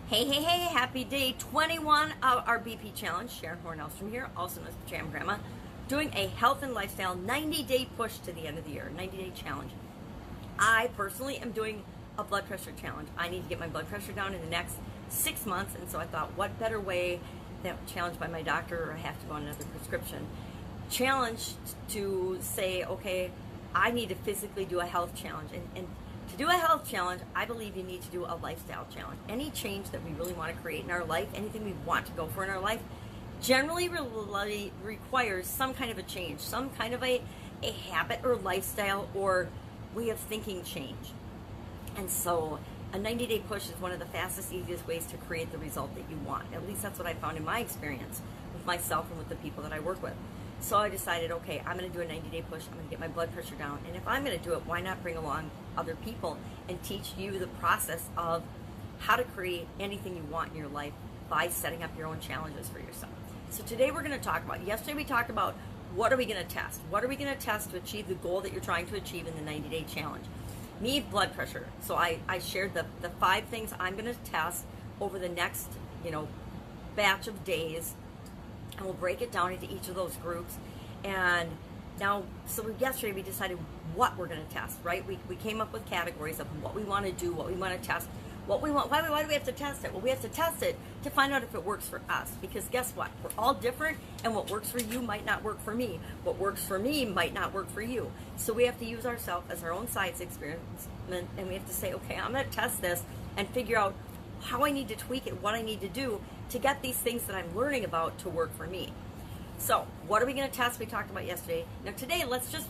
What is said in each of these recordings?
Hey, happy day 21 of our BP challenge. Sharon Horne-Ellstrom here, also known as Jam Grandma, doing a health and lifestyle 90-day push to the end of the year, 90-day challenge. I personally am doing a blood pressure challenge. I need to get my blood pressure down in the next 6 months, and so I thought, what better way than challenged by my doctor, or I have to go on another prescription, challenge to say, okay, I need to physically do a health challenge. And to do a health challenge, I believe you need to do a lifestyle challenge. Any change that we really want to create in our life, anything we want to go for in our life, generally really requires some kind of a change, some kind of a habit or lifestyle or way of thinking change. And so a 90-day push is one of the fastest, easiest ways to create the result that you want. At least that's what I found in my experience with myself and with the people that I work with. So I decided, okay, I'm going to do a 90-day push. I'm going to get my blood pressure down. And if I'm going to do it, why not bring along other people and teach you the process of how to create anything you want in your life by setting up your own challenges for yourself. So today we're going to talk about, yesterday we talked about what are we going to test? What are we going to test to achieve the goal that you're trying to achieve in the 90-day challenge? Me, blood pressure. So I shared the 5 things I'm going to test over the next, batch of days. And we'll break it down into each of those groups. And now, so yesterday we decided what we're going to test, right? We came up with categories of what we want to do, what we want to test, what we want. Why do we have to test it? Well, we have to test it to find out if it works for us. Because guess what? We're all different, and what works for you might not work for me. What works for me might not work for you. So we have to use ourselves as our own science experiment, and we have to say, okay, I'm going to test this and figure out how I need to tweak it, what I need to do to get these things that I'm learning about to work for me. So what are we going to test? We talked about yesterday. Now today, let's just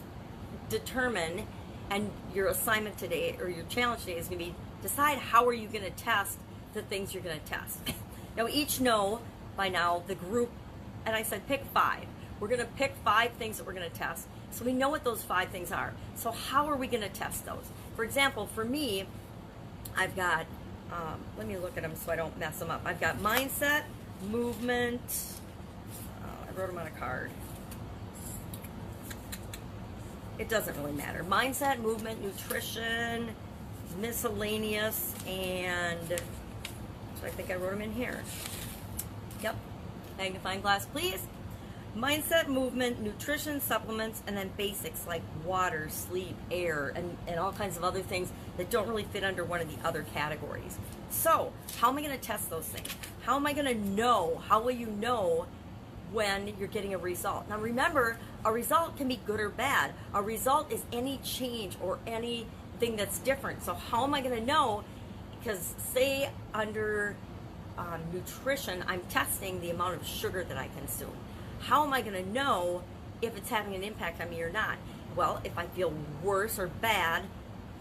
determine, and your assignment today, or your challenge today, is going to be decide how are you going to test the things you're going to test. Now we each know by now the group, and I said pick 5. We're going to pick 5 things that we're going to test, so we know what those 5 things are. So how are we going to test those? For example, for me, I've got, let me look at them so I don't mess them up. I've got mindset, movement, I wrote them on a card. It doesn't really matter. Mindset, movement, nutrition, miscellaneous, and so I think I wrote them in here. Yep. Magnifying glass, please. Mindset, movement, nutrition, supplements, and then basics like water, sleep, air, and all kinds of other things that don't really fit under one of the other categories. So, how am I going to test those things? How am I going to know? How will you know when you're getting a result? Now remember, a result can be good or bad. A result is any change or anything that's different. So how am I going to know? Because say under nutrition, I'm testing the amount of sugar that I consume. How am I going to know if it's having an impact on me or not? Well, if I feel worse or bad,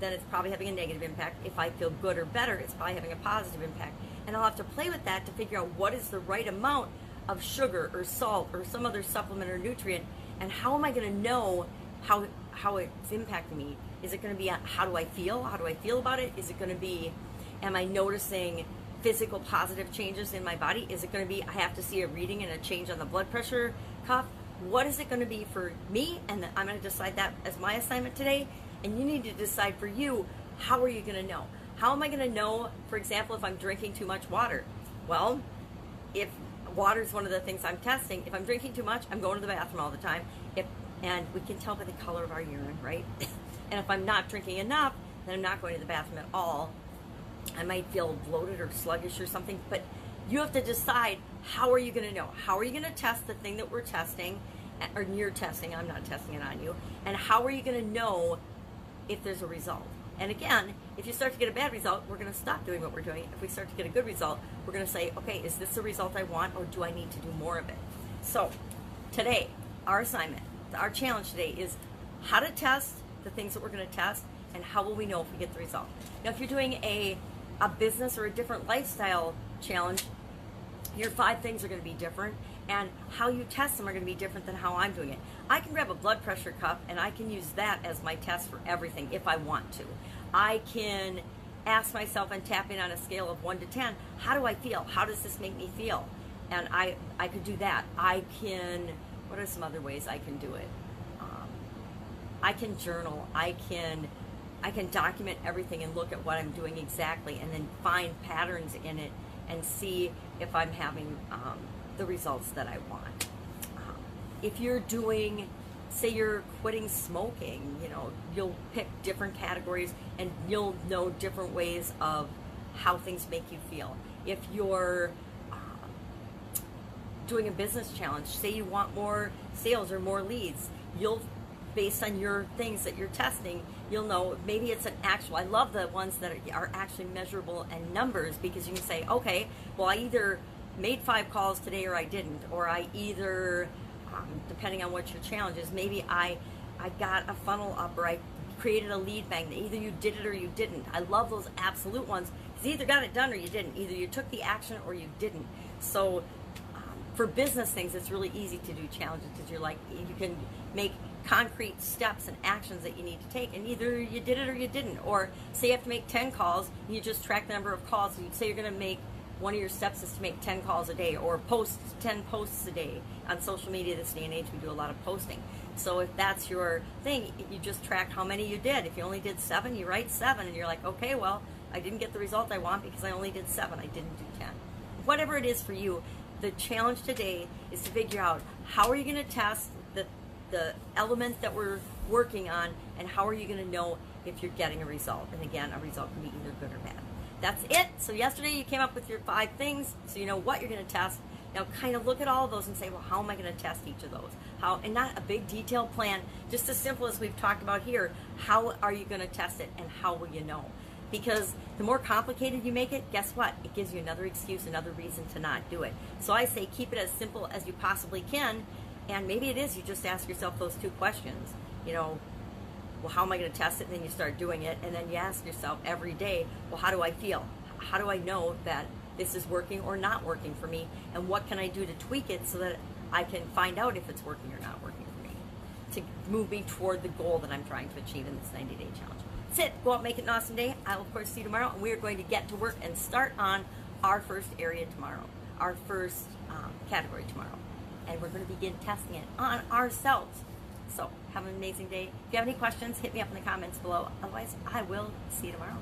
then it's probably having a negative impact. If I feel good or better, it's probably having a positive impact. And I'll have to play with that to figure out what is the right amount of sugar or salt or some other supplement or nutrient, and how am I going to know how it's impacting me? Is it going to be how do I feel? How do I feel about it? Is it going to be, am I noticing physical positive changes in my body? Is it going to be I have to see a reading and a change on the blood pressure cuff? What is it going to be for me? And I'm going to decide that as my assignment today. And you need to decide for you, how are you going to know? How am I going to know, for example, if I'm drinking too much water? Well, if water is one of the things I'm testing, if I'm drinking too much, I'm going to the bathroom all the time. And we can tell by the color of our urine, right? And if I'm not drinking enough, then I'm not going to the bathroom at all. I might feel bloated or sluggish or something, but you have to decide, how are you going to know? How are you going to test the thing that we're testing, or you're testing, I'm not testing it on you, and how are you going to know if there's a result? And again, if you start to get a bad result, we're going to stop doing what we're doing. If we start to get a good result, we're going to say, okay, is this the result I want, or do I need to do more of it? So today, our assignment, our challenge today is how to test the things that we're going to test, and how will we know if we get the result. Now, if you're doing a business or a different lifestyle challenge, your 5 things are going to be different, and how you test them are going to be different than how I'm doing it. I can grab a blood pressure cuff and I can use that as my test for everything if I want to. I can ask myself and tap in on a scale of 1 to 10, how do I feel? How does this make me feel? And I could do that. I can, what are some other ways I can do it? I can journal. I can document everything and look at what I'm doing exactly, and then find patterns in it and see if I'm having the results that I want. If you're doing, say you're quitting smoking, you know, you'll pick different categories and you'll know different ways of how things make you feel. If you're doing a business challenge, say you want more sales or more leads, you'll, based on your things that you're testing, you'll know maybe it's an actual, I love the ones that are actually measurable and numbers, because you can say, okay, well, I either made 5 calls today or I didn't, or I either, depending on what your challenge is, maybe I got a funnel up, or I created a lead magnet. Either you did it or you didn't. I love those absolute ones, because you either got it done or you didn't. Either you took the action or you didn't. So for business things, it's really easy to do challenges, because you're like, you can make concrete steps and actions that you need to take, and either you did it or you didn't. Or say you have to make 10 calls, and you just track the number of calls. So you'd say you're going to make, one of your steps is to make 10 calls a day, or post 10 posts a day. On social media this day and age, we do a lot of posting. So if that's your thing, you just track how many you did. If you only did 7, you write 7, and you're like, okay, well, I didn't get the result I want because I only did 7. I didn't do 10. Whatever it is for you, the challenge today is to figure out, how are you going to test the element that we're working on, and how are you going to know if you're getting a result? And again, a result can be either good or bad. That's it. So yesterday you came up with your 5 things, so you know what you're going to test. Now kind of look at all of those and say, well, how am I going to test each of those? How, and not a big detailed plan, just as simple as we've talked about here. How are you going to test it, and how will you know? Because the more complicated you make it, guess what? It gives you another excuse, another reason to not do it. So I say keep it as simple as you possibly can, and maybe it is you just ask yourself those 2 questions. You know, well, how am I going to test it? And then you start doing it, and then you ask yourself every day, well, how do I feel? How do I know that this is working or not working for me? And what can I do to tweak it so that I can find out if it's working or not working for me, to move me toward the goal that I'm trying to achieve in this 90-day challenge. That's it. Go out and make it an awesome day. I'll, of course, see you tomorrow, and we are going to get to work and start on our first area tomorrow, our first category tomorrow. And we're going to begin testing it on ourselves. So have an amazing day. If you have any questions, hit me up in the comments below. Otherwise, I will see you tomorrow.